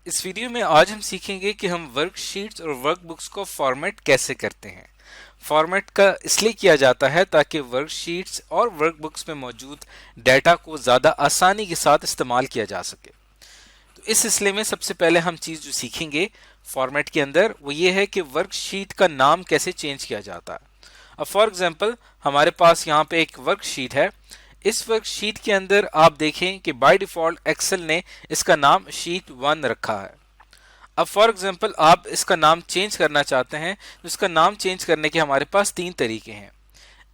इस वीडियो में आज हम सीखेंगे कि हम वर्कशीट्स और वर्कबुक्स को फॉर्मेट कैसे करते हैं। फॉर्मेट का इसलिए किया जाता है ताकि वर्कशीट्स और वर्कबुक्स में मौजूद डाटा को ज़्यादा आसानी के साथ इस्तेमाल किया जा सके। तो इस सिलसिले में सबसे पहले हम चीज़ जो सीखेंगे फॉर्मेट के अंदर वो ये है कि वर्कशीट का नाम कैसे चेंज किया जाता है। अब फॉर एग्जांपल हमारे पास यहाँ पे एक वर्कशीट है। इस वर्कशीट के अंदर आप देखें कि बाय डिफॉल्ट एक्सेल ने इसका नाम शीट 1 रखा है। अब फॉर एग्जांपल आप इसका नाम चेंज करना चाहते हैं तो इसका नाम चेंज करने के हमारे पास 3 तरीके हैं।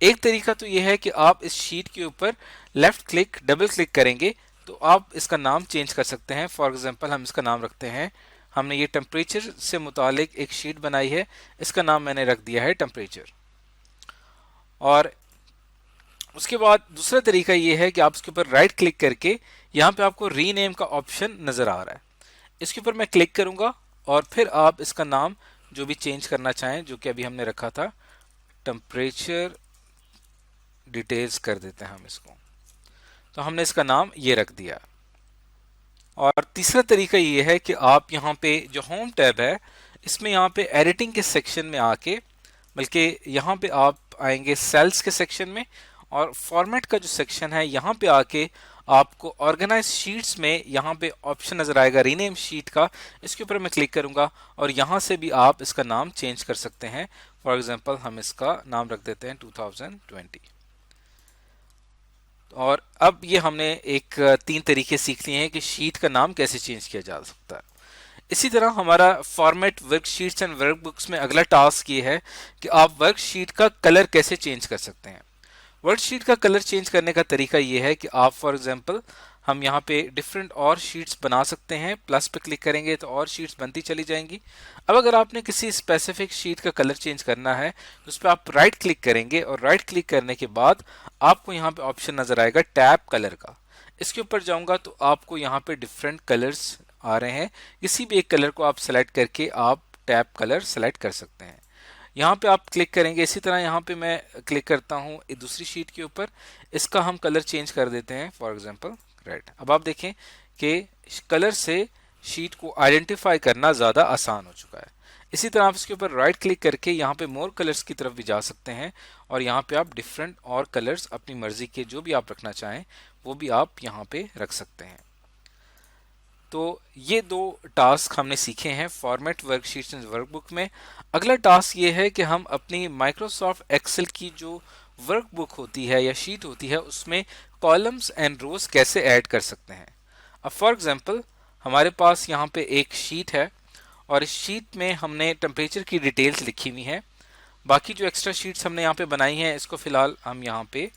एक तरीका तो यह है कि आप इस शीट के ऊपर लेफ्ट क्लिक डबल क्लिक करेंगे तो आप इसका नाम चेंज कर सकते हैं। फॉर एग्जांपल हम इसका नाम रखते हैं, हमने ये टेम्परेचर से मुतालिक एक शीट बनाई है, इसका नाम मैंने रख दिया है टेम्परेचर। और उसके बाद दूसरा तरीका ये है कि आप इसके ऊपर राइट क्लिक करके यहाँ पे आपको रीनेम का ऑप्शन नजर आ रहा है, इसके ऊपर मैं क्लिक करूंगा और फिर आप इसका नाम जो भी चेंज करना चाहें, जो कि अभी हमने रखा था टेम्परेचर डिटेल्स कर देते हैं हम इसको, तो हमने इसका नाम ये रख दिया। और तीसरा तरीका ये है कि आप यहाँ पे जो होम टैब है इसमें यहाँ पे एडिटिंग के सेक्शन में आके, बल्कि यहाँ पे आप आएंगे सेल्स के सेक्शन में और फॉर्मेट का जो सेक्शन है यहाँ पे आके आपको ऑर्गेनाइज शीट्स में यहाँ पे ऑप्शन नजर आएगा रीनेम शीट का, इसके ऊपर मैं क्लिक करूंगा और यहाँ से भी आप इसका नाम चेंज कर सकते हैं। फॉर एग्जांपल हम इसका नाम रख देते हैं 2020। और अब ये हमने एक 3 तरीके सीख लिए हैं कि शीट का नाम कैसे चेंज किया जा सकता है। इसी तरह हमारा फॉर्मेट वर्कशीट्स एंड वर्कबुक्स में अगला टास्क ये है कि आप वर्कशीट का कलर कैसे चेंज कर सकते हैं। वर्कशीट का कलर चेंज करने का तरीका ये है कि आप फॉर एग्जांपल हम यहाँ पे डिफरेंट और शीट्स बना सकते हैं, प्लस पे क्लिक करेंगे तो और शीट्स बनती चली जाएंगी। अब अगर आपने किसी स्पेसिफिक शीट का कलर चेंज करना है तो उस पर आप राइट क्लिक करेंगे और राइट क्लिक करने के बाद आपको यहाँ पे ऑप्शन नजर आएगा टैब कलर का। इसके ऊपर जाऊंगा तो आपको यहाँ पे डिफरेंट कलर्स आ रहे हैं, किसी भी एक कलर को आप सेलेक्ट करके आप टैब कलर सेलेक्ट कर सकते हैं। यहाँ पे आप क्लिक करेंगे, इसी तरह यहाँ पे मैं क्लिक करता हूँ एक दूसरी शीट के ऊपर, इसका हम कलर चेंज कर देते हैं फॉर एग्जांपल रेड। अब आप देखें कि कलर से शीट को आइडेंटिफाई करना ज़्यादा आसान हो चुका है। इसी तरह आप इसके ऊपर राइट क्लिक करके यहाँ पे मोर कलर्स की तरफ भी जा सकते हैं और यहाँ पे आप डिफरेंट और कलर्स अपनी मर्जी के जो भी आप रखना चाहें वो भी आप यहाँ पे रख सकते हैं। तो ये 2 टास्क हमने सीखे हैं फॉर्मेट वर्कशीट्स एंड वर्कबुक में। अगला टास्क ये है कि हम अपनी माइक्रोसॉफ्ट एक्सेल की जो वर्कबुक होती है या शीट होती है उसमें कॉलम्स एंड रोज कैसे ऐड कर सकते हैं। अब फॉर एग्जांपल हमारे पास यहाँ पे एक शीट है और इस शीट में हमने टेम्परेचर की डिटेल्स लिखी हुई हैं। बाकी जो एक्स्ट्रा शीट्स हमने यहाँ पे बनाई हैं इसको फिलहाल हम यहाँ पे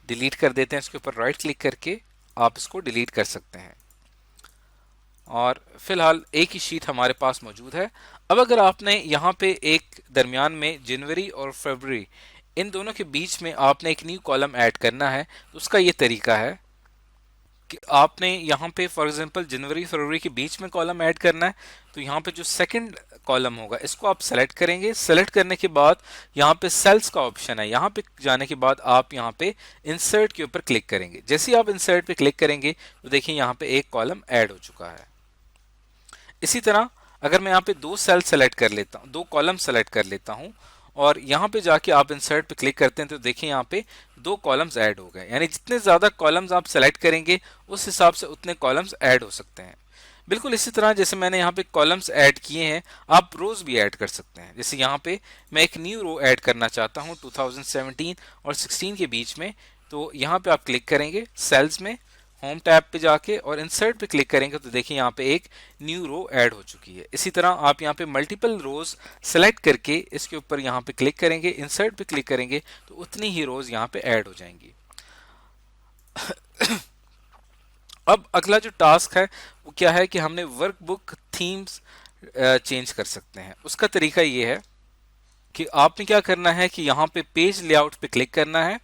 डिलीट कर देते हैं। इसके ऊपर राइट क्लिक करके आप इसको डिलीट कर सकते हैं और फिलहाल एक ही शीट हमारे पास मौजूद है। अब अगर आपने यहाँ पे एक दरमियान में जनवरी और फरवरी इन दोनों के बीच में आपने एक न्यू कॉलम ऐड करना है तो उसका ये तरीका है कि आपने यहाँ पे फॉर एग्जांपल जनवरी फरवरी के बीच में कॉलम ऐड करना है। तो यहाँ पे जो सेकंड कॉलम होगा इसको आप सेलेक्ट करेंगे। सेलेक्ट करने के बाद यहाँ पे सेल्स का ऑप्शन है, यहाँ पे जाने के बाद आप यहाँ पे इंसर्ट के ऊपर क्लिक करेंगे। जैसे ही आप इंसर्ट पे क्लिक करेंगे तो देखिए यहाँ पे एक कॉलम ऐड हो चुका है। इसी तरह अगर मैं यहाँ पे 2 सेल सेलेक्ट कर लेता हूँ, 2 कॉलम सेलेक्ट कर लेता हूँ और यहाँ पे जाके आप इंसर्ट पे क्लिक करते हैं तो देखिए यहाँ पे 2 कॉलम्स ऐड हो गए। यानी जितने ज्यादा कॉलम्स आप सेलेक्ट करेंगे उस हिसाब से उतने कॉलम्स ऐड हो सकते हैं। बिल्कुल इसी तरह जैसे मैंने यहाँ पे कॉलम्स ऐड किए हैं आप रोज भी ऐड कर सकते हैं। जैसे यहाँ पे मैं एक न्यू रो ऐड करना चाहता हूँ 2017 और 16 के बीच में, तो यहाँ पे आप क्लिक करेंगे सेल्स में, होम टैब पे जाके और इंसर्ट पे क्लिक करेंगे तो देखिए यहाँ पे एक न्यू रो ऐड हो चुकी है। इसी तरह आप यहाँ पे मल्टीपल रोज सेलेक्ट करके इसके ऊपर यहाँ पे क्लिक करेंगे, इंसर्ट पे क्लिक करेंगे तो उतनी ही रोज यहाँ पे ऐड हो जाएंगी। अब अगला जो टास्क है वो क्या है कि हमने वर्कबुक थीम्स चेंज कर सकते हैं। उसका तरीका ये है कि आपने क्या करना है कि यहाँ पे पेज लेआउट पे क्लिक करना है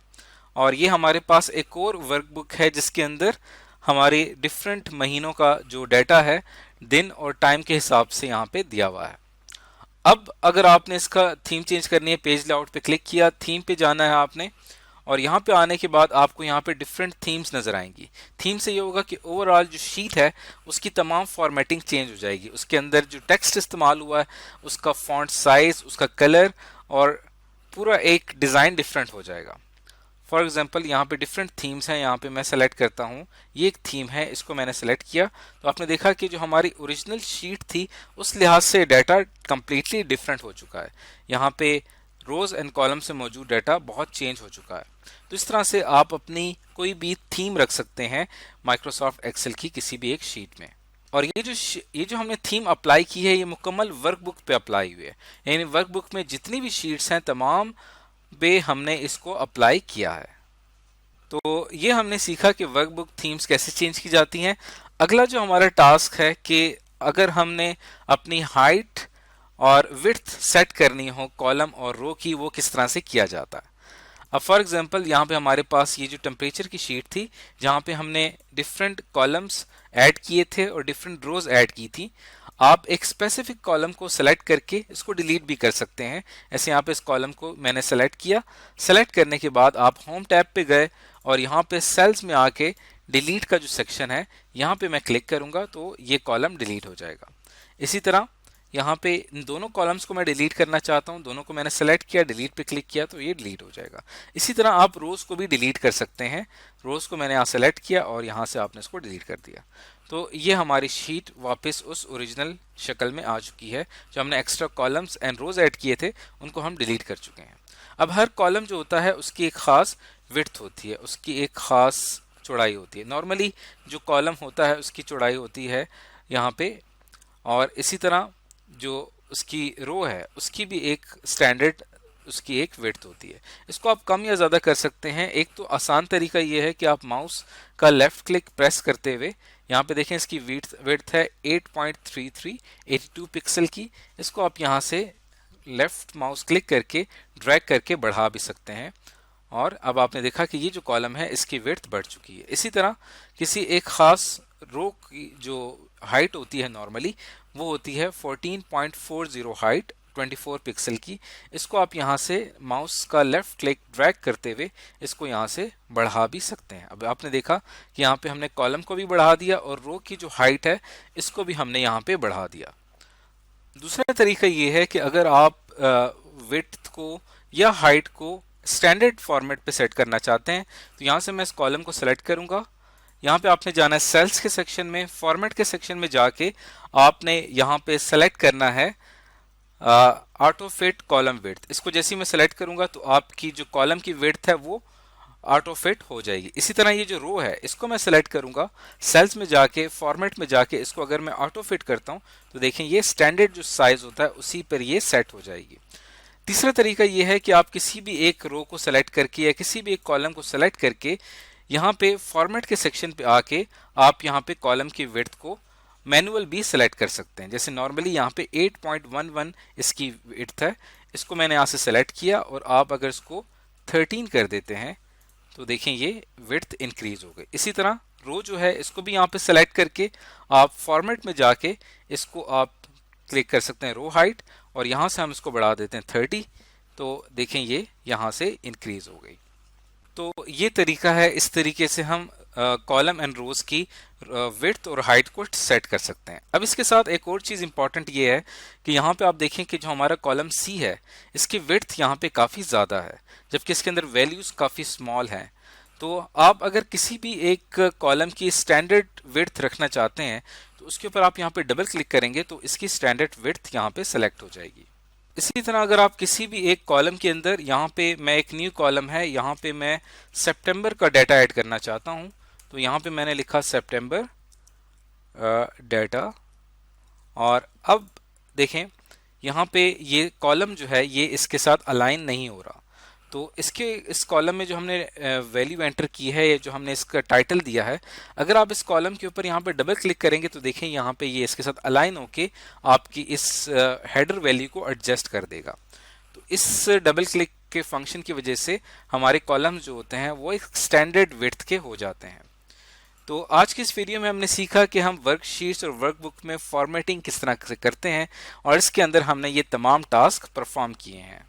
और ये हमारे पास एक और वर्कबुक है जिसके अंदर हमारे डिफरेंट महीनों का जो डाटा है दिन और टाइम के हिसाब से यहाँ पे दिया हुआ है। अब अगर आपने इसका थीम चेंज करनी है, पेज लेआउट पे क्लिक किया, थीम पे जाना है आपने और यहाँ पे आने के बाद आपको यहाँ पे डिफरेंट थीम्स नज़र आएंगी। थीम से ये होगा कि ओवरऑल जो शीट है उसकी तमाम फॉर्मेटिंग चेंज हो जाएगी, उसके अंदर जो टेक्स्ट इस्तेमाल हुआ है उसका फॉन्ट साइज, उसका कलर और पूरा एक डिज़ाइन डिफरेंट हो जाएगा। फॉर एग्जाम्पल यहाँ पे डिफरेंट थीम्स हैं, यहाँ पे मैं सेलेक्ट करता हूँ, ये एक थीम है, इसको मैंने सेलेक्ट किया तो आपने देखा कि जो हमारी ओरिजिनल शीट थी उस लिहाज से डाटा कम्प्लीटली डिफरेंट हो चुका है। यहाँ पे रोज एंड कॉलम से मौजूद डाटा बहुत चेंज हो चुका है। तो इस तरह से आप अपनी कोई भी थीम रख सकते हैं माइक्रोसॉफ्ट एक्सेल की किसी भी एक शीट में। और ये जो हमने थीम अप्लाई की है ये मुकम्मल वर्कबुक पे अप्लाई हुई है, यानी वर्कबुक में जितनी भी शीट्स हैं तमाम पे हमने इसको अप्लाई किया है। तो ये हमने सीखा कि वर्कबुक थीम्स कैसे चेंज की जाती हैं। अगला जो हमारा टास्क है कि अगर हमने अपनी हाइट और विड्थ सेट करनी हो कॉलम और रो की, वो किस तरह से किया जाता है। अब फॉर एग्जांपल यहाँ पे हमारे पास ये जो टेम्परेचर की शीट थी जहाँ पे हमने डिफरेंट कॉलम्स ऐड किए थे और डिफरेंट रोज ऐड की थी। आप एक स्पेसिफिक कॉलम को सेलेक्ट करके इसको डिलीट भी कर सकते हैं। ऐसे यहाँ पे इस कॉलम को मैंने सेलेक्ट किया, सेलेक्ट करने के बाद आप होम टैब पे गए और यहाँ पे सेल्स में आके डिलीट का जो सेक्शन है यहाँ पे मैं क्लिक करूंगा तो ये कॉलम डिलीट हो जाएगा। इसी तरह यहाँ पे इन दोनों कॉलम्स को मैं डिलीट करना चाहता हूँ, दोनों को मैंने सेलेक्ट किया, डिलीट पे क्लिक किया तो ये डिलीट हो जाएगा। इसी तरह आप रोज को भी डिलीट कर सकते हैं। रोज को मैंने यहाँ सेलेक्ट किया और यहाँ से आपने इसको डिलीट कर दिया तो ये हमारी शीट वापस उस ओरिजिनल शक्ल में आ चुकी है। जो हमने extra columns and rows add किए थे उनको हम डिलीट कर चुके हैं। अब हर कॉलम जो होता है उसकी एक खास विड्थ होती है, उसकी एक खास चौड़ाई होती है। नॉर्मली जो कॉलम होता है उसकी चौड़ाई होती है यहाँ पे, और इसी तरह जो उसकी रो है उसकी भी एक स्टैंडर्ड उसकी एक विड्थ होती है। इसको आप कम या ज़्यादा कर सकते हैं। एक तो आसान तरीका ये है कि आप माउस का लेफ्ट क्लिक प्रेस करते हुए यहाँ पे देखें इसकी विड्थ है 8.33 82 पिक्सल की। इसको आप यहाँ से लेफ्ट माउस क्लिक करके ड्रैग करके बढ़ा भी सकते हैं और अब आपने देखा कि ये जो कॉलम है इसकी विड्थ बढ़ चुकी है। इसी तरह किसी एक खास रो की जो हाइट होती है नॉर्मली वो होती है 14.40 हाइट 24 पिक्सल की। इसको आप यहाँ से माउस का लेफ्ट क्लिक ड्रैग करते हुए इसको यहाँ से बढ़ा भी सकते हैं। अब आपने देखा कि यहाँ पे हमने कॉलम को भी बढ़ा दिया और रो की जो हाइट है इसको भी हमने यहाँ पे बढ़ा दिया। दूसरा तरीका ये है कि अगर आप विड्थ को या हाइट को स्टैंडर्ड फॉर्मेट पे सेट करना चाहते हैं तो यहाँ से मैं इस कॉलम को सेलेक्ट करूंगा। यहाँ पे आपने जाना है सेल्स के सेक्शन में, फॉर्मेट के सेक्शन में जाके आपने यहाँ पे सेलेक्ट करना है ऑटो फिट कॉलम विड्थ। इसको जैसे ही मैं सेलेक्ट करूंगा तो आपकी जो कॉलम की विड्थ है वो ऑटो फिट हो जाएगी। इसी तरह ये जो रो है इसको मैं सेलेक्ट करूंगा, सेल्स में जाके फॉर्मेट में जाके इसको अगर मैं ऑटो फिट करता हूं तो देखें ये स्टैंडर्ड जो साइज होता है उसी पर ये सेट हो जाएगी। तीसरा तरीका ये है कि आप किसी भी एक रो को सेलेक्ट करके या किसी भी एक कॉलम को सेलेक्ट करके यहाँ पे फॉर्मेट के सेक्शन पे आके आप यहाँ पे कॉलम की विड्थ को मैनुअल भी सेलेक्ट कर सकते हैं। जैसे नॉर्मली यहाँ पे 8.11 इसकी विड्थ है, इसको मैंने यहाँ से सेलेक्ट किया और आप अगर इसको 13 कर देते हैं तो देखें ये विड्थ इंक्रीज हो गई। इसी तरह रो जो है इसको भी यहाँ पे सेलेक्ट करके आप फॉर्मेट में जाके इसको आप क्लिक कर सकते हैं रो हाइट और यहाँ से हम इसको बढ़ा देते हैं 30 तो देखें ये यहाँ से इंक्रीज हो गई। तो ये तरीका है, इस तरीके से हम कॉलम एंड रोज की विड्थ और हाइट को सेट कर सकते हैं। अब इसके साथ एक और चीज़ इंपॉर्टेंट ये है कि यहाँ पे आप देखें कि जो हमारा कॉलम सी है इसकी विड्थ यहाँ पे काफ़ी ज़्यादा है जबकि इसके अंदर वैल्यूज़ काफ़ी स्मॉल हैं। तो आप अगर किसी भी एक कॉलम की स्टैंडर्ड विड्थ रखना चाहते हैं तो उसके ऊपर आप यहाँ पे डबल क्लिक करेंगे तो इसकी स्टैंडर्ड विड्थ यहाँ पे सेलेक्ट हो जाएगी। इसी तरह अगर आप किसी भी एक कॉलम के अंदर यहाँ पे मैं एक न्यू कॉलम है, यहाँ पे मैं सितंबर का डाटा ऐड करना चाहता हूँ तो यहाँ पे मैंने लिखा सितंबर डाटा और अब देखें यहाँ पे ये कॉलम जो है ये इसके साथ अलाइन नहीं हो रहा। तो इस कॉलम में जो हमने वैल्यू एंटर की है जो हमने इसका टाइटल दिया है, अगर आप इस कॉलम के ऊपर यहाँ पे डबल क्लिक करेंगे तो देखें यहाँ पे ये इसके साथ अलाइन होके आपकी इस हेडर वैल्यू को एडजस्ट कर देगा। तो इस डबल क्लिक के फंक्शन की वजह से हमारे कॉलम जो होते हैं वो एक स्टैंडर्ड विड्थ के हो जाते हैं। तो आज की इस वीडियो में हमने सीखा कि हम वर्कशीट्स और वर्कबुक में फॉर्मेटिंग किस तरह से करते हैं और इसके अंदर हमने ये तमाम टास्क परफॉर्म किए हैं।